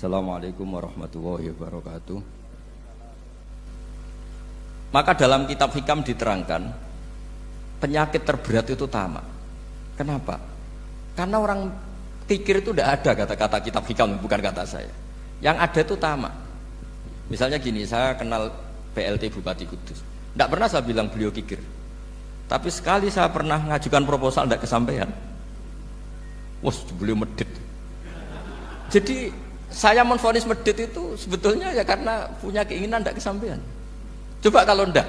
Assalamualaikum warahmatullahi wabarakatuh. Maka dalam kitab hikam diterangkan penyakit terberat itu tamak. Kenapa? Karena orang pikir itu tidak ada kata-kata kitab hikam, bukan kata saya. Yang ada itu tamak. Misalnya gini, saya kenal PLT Bupati Kudus. Tidak pernah saya bilang beliau kikir. Tapi sekali saya pernah ngajukan proposal tidak kesampaian. Wah, beliau medit. Jadi saya menvonis medit itu sebetulnya ya karena punya keinginan tidak kesampaian. Coba kalau ndak,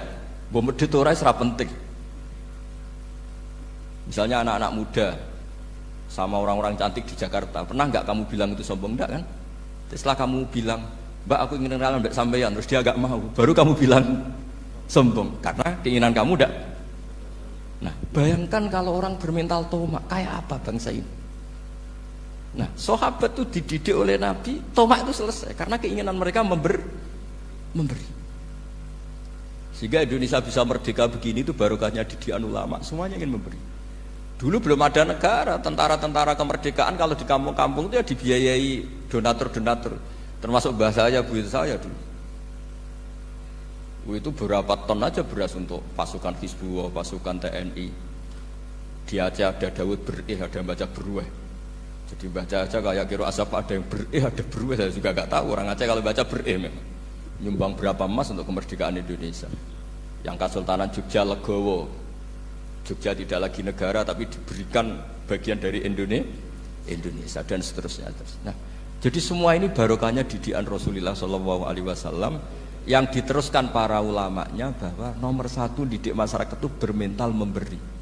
bahwa medit itu orang serap penting. Misalnya anak-anak muda sama orang-orang cantik di Jakarta, pernah nggak kamu bilang itu sombong? Ndak kan? Setelah kamu bilang, Mbak aku ingin kenalan ndak sampean, terus dia agak mau, baru kamu bilang sombong karena keinginan kamu ndak. Nah, bayangkan kalau orang bermental tomak, kayak apa bangsa ini? Nah, sahabat itu dididik oleh Nabi, tomak itu selesai karena keinginan mereka memberi. Sehingga Indonesia bisa merdeka begini itu barokahnya didikan ulama, semuanya ingin memberi. Dulu belum ada negara, tentara-tentara kemerdekaan kalau di kampung-kampung itu ya dibiayai donatur-donatur, termasuk bahasa saya, bu saya dulu. Itu berapa ton aja beras untuk pasukan Hizbullah, pasukan TNI. Di Aceh ada Dawud berih, ada yang baca berueh. Jadi baca aja kayak kira asap ada yang berih, ada berueh, saya juga gak tahu orang Aceh kalau baca berih memang. Nyumbang berapa emas untuk kemerdekaan Indonesia. Yang Kesultanan Jogja Legowo, Jogja tidak lagi negara tapi diberikan bagian dari Indonesia dan seterusnya. Nah, jadi semua ini barokahnya didikan Rasulullah SAW yang diteruskan para ulamanya bahwa nomor satu didik masyarakat itu bermental memberi.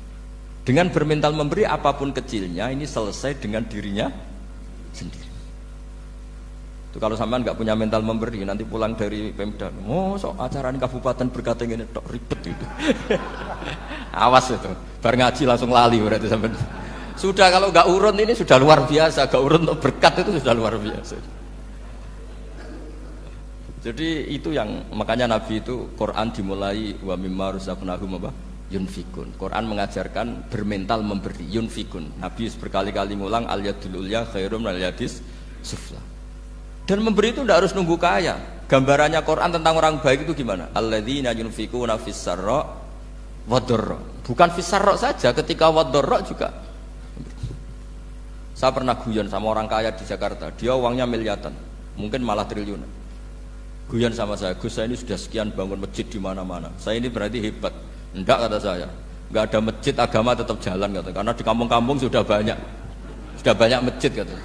Dengan bermental memberi apapun kecilnya ini selesai dengan dirinya sendiri. Itu kalau sampean nggak punya mental memberi, nanti pulang dari Pemda, sok acara ini kabupaten berkata ini tok ribet itu. Awas itu, bar ngaji langsung lali berarti sampean. Sudah kalau nggak urun ini sudah luar biasa, nggak urun untuk berkat itu sudah luar biasa. Jadi itu yang makanya Nabi itu Quran dimulai wa mimma razaqnahum yunfikun. Quran mengajarkan bermental memberi, yunfikun. Nabi berkali-kali ngulang al yadul ulya khairum al yadis sufla. Dan memberi itu tidak harus nunggu kaya. Gambarannya Quran tentang orang baik itu gimana? Alladzina yunfikuna fis sarra wadharra. Bukan fis sarra saja, ketika wadharra juga. Saya pernah guyon sama orang kaya di Jakarta. Dia uangnya miliaran, mungkin malah triliunan. Guyon sama saya, Gus saya ini sudah sekian bangun masjid di mana-mana. Saya ini berarti hebat. Enggak kata saya. Enggak ada masjid agama tetap jalan kata. Karena di kampung-kampung sudah banyak masjid kata.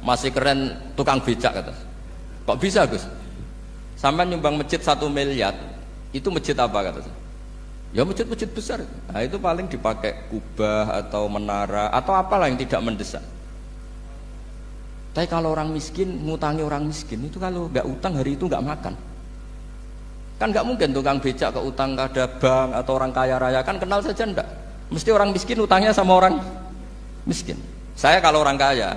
Masih keren tukang becak kata. Kok bisa Gus? Sampai nyumbang masjid 1 miliar, itu masjid apa kata saya? Ya masjid-masjid besar. Nah itu paling dipakai kubah atau menara atau apalah yang tidak mendesak. Tapi kalau orang miskin, ngutangi orang miskin itu kalau nggak utang hari itu nggak makan. Kan nggak mungkin tukang becak ke utang ada bank atau orang kaya raya kan kenal saja enggak. Mesti orang miskin utangnya sama orang miskin. Saya kalau orang kaya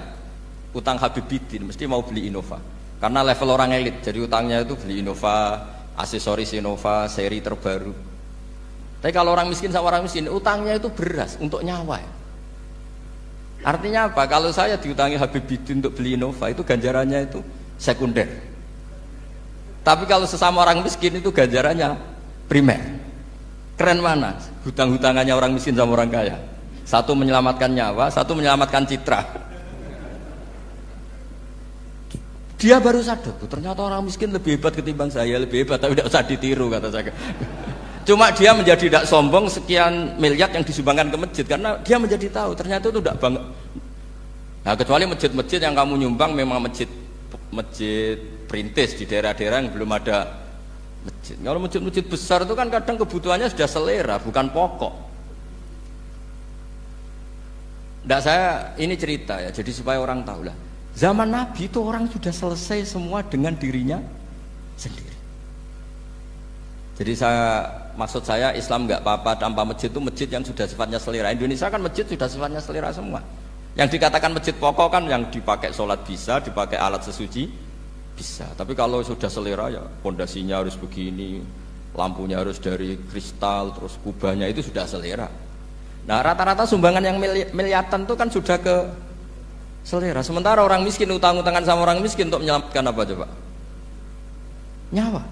utang Habib Bidin mesti mau beli Innova karena level orang elit, jadi utangnya itu beli Innova, aksesoris Innova, seri terbaru. Tapi kalau orang miskin sama orang miskin utangnya itu beras untuk nyawa. Artinya apa? Kalau saya diutangi Habib Bidin untuk beli Innova itu ganjarannya itu sekunder. Tapi kalau sesama orang miskin itu ganjarannya primer. Keren mana? Hutang-hutangannya orang miskin sama orang kaya. Satu menyelamatkan nyawa, satu menyelamatkan citra. Dia baru sadar, ternyata orang miskin lebih hebat ketimbang saya, lebih hebat, tapi tidak usah ditiru kata saya. Cuma dia menjadi tidak sombong sekian miliar yang disumbangkan ke masjid karena dia menjadi tahu ternyata itu tidak bangga. Nah kecuali masjid-masjid yang kamu nyumbang memang masjid perintis di daerah-daerah yang belum ada masjid. Kalau masjid-masjid besar itu kan kadang kebutuhannya sudah selera, bukan pokok. Tidak saya ini cerita ya, jadi supaya orang tahu lah. Zaman Nabi itu orang sudah selesai semua dengan dirinya sendiri. Jadi maksud saya Islam nggak apa-apa tanpa masjid itu masjid yang sudah sifatnya selera. Indonesia kan masjid sudah sifatnya selera semua. Yang dikatakan masjid pokok kan yang dipakai sholat bisa, dipakai alat sesuci bisa. Tapi kalau sudah selera ya pondasinya harus begini, lampunya harus dari kristal, terus kubahnya itu sudah selera. Nah rata-rata sumbangan yang miliatan itu kan sudah ke selera. Sementara orang miskin utang-utangan sama orang miskin untuk menyelamatkan apa coba? Nyawa.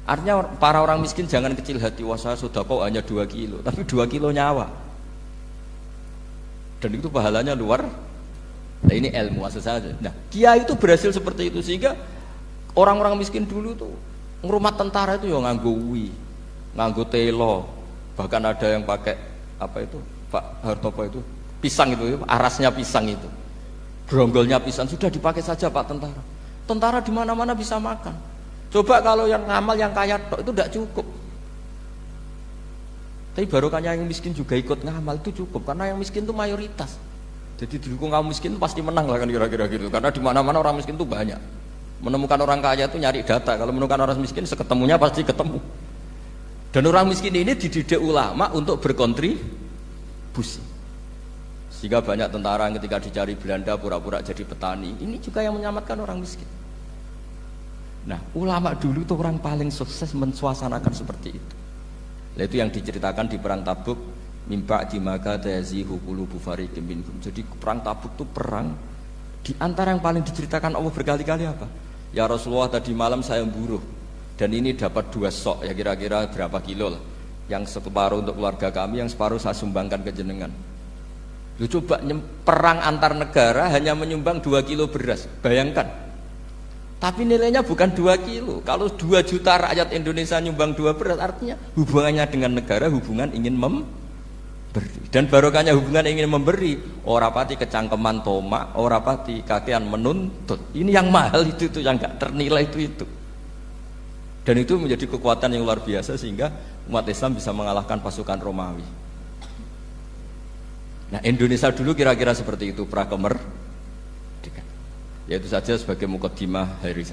Artinya para orang miskin jangan kecil hati, wah saya sedekah hanya 2 kilo, tapi 2 kilo nyawa. Dan itu pahalanya luar. Nah ini ilmu asal saja. Nah kiai itu berhasil seperti itu sehingga orang-orang miskin dulu tuh ngrumat tentara itu ya nganggo wi, nganggo telo, bahkan ada yang pakai apa itu Pak Hartopo itu pisang itu, arasnya pisang itu, gronggolnya pisang sudah dipakai saja Pak tentara. Tentara di mana-mana bisa makan. Coba kalau yang ngamal yang kaya tok itu tidak cukup. Tapi barokahnya yang miskin juga ikut ngamal itu cukup karena yang miskin itu mayoritas. Jadi didukung kaum miskin pasti menang lah kan kira-kira gitu. Karena di mana-mana orang miskin itu banyak. Menemukan orang kaya itu nyari data. Kalau menemukan orang miskin seketemunya pasti ketemu. Dan orang miskin ini dididik ulama untuk berkontribusi. Sehingga banyak tentara yang ketika dicari Belanda pura-pura jadi petani. Ini juga yang menyelamatkan orang miskin. Nah, ulama dulu tuh orang paling sukses mensuasanakan seperti itu. Nah, itu yang diceritakan di perang Tabuk, mimpa di maka tazihu qulubu fariqim minkum. Jadi perang Tabuk itu perang di antara yang paling diceritakan Allah berkali-kali apa? Ya Rasulullah tadi malam saya buruh dan ini dapat 2 sok ya kira-kira berapa kilo lah. Yang separuh untuk keluarga kami, yang separuh saya sumbangkan ke jenengan. Lu coba perang antar negara hanya menyumbang 2 kilo beras, bayangkan. Tapi nilainya bukan 2 kilo. Kalau 2 juta rakyat Indonesia nyumbang 2 beras, artinya hubungannya dengan negara hubungan ingin memberi. Dan barokahnya hubungan ingin memberi, ora pati kecangkeman toma, ora pati kakean menuntut. Ini yang mahal itu yang gak ternilai itu. Dan itu menjadi kekuatan yang luar biasa sehingga umat Islam bisa mengalahkan pasukan Romawi. Nah Indonesia dulu kira-kira seperti itu pra kemerdekaan. Ya itu saja sebagai mukaddimah hari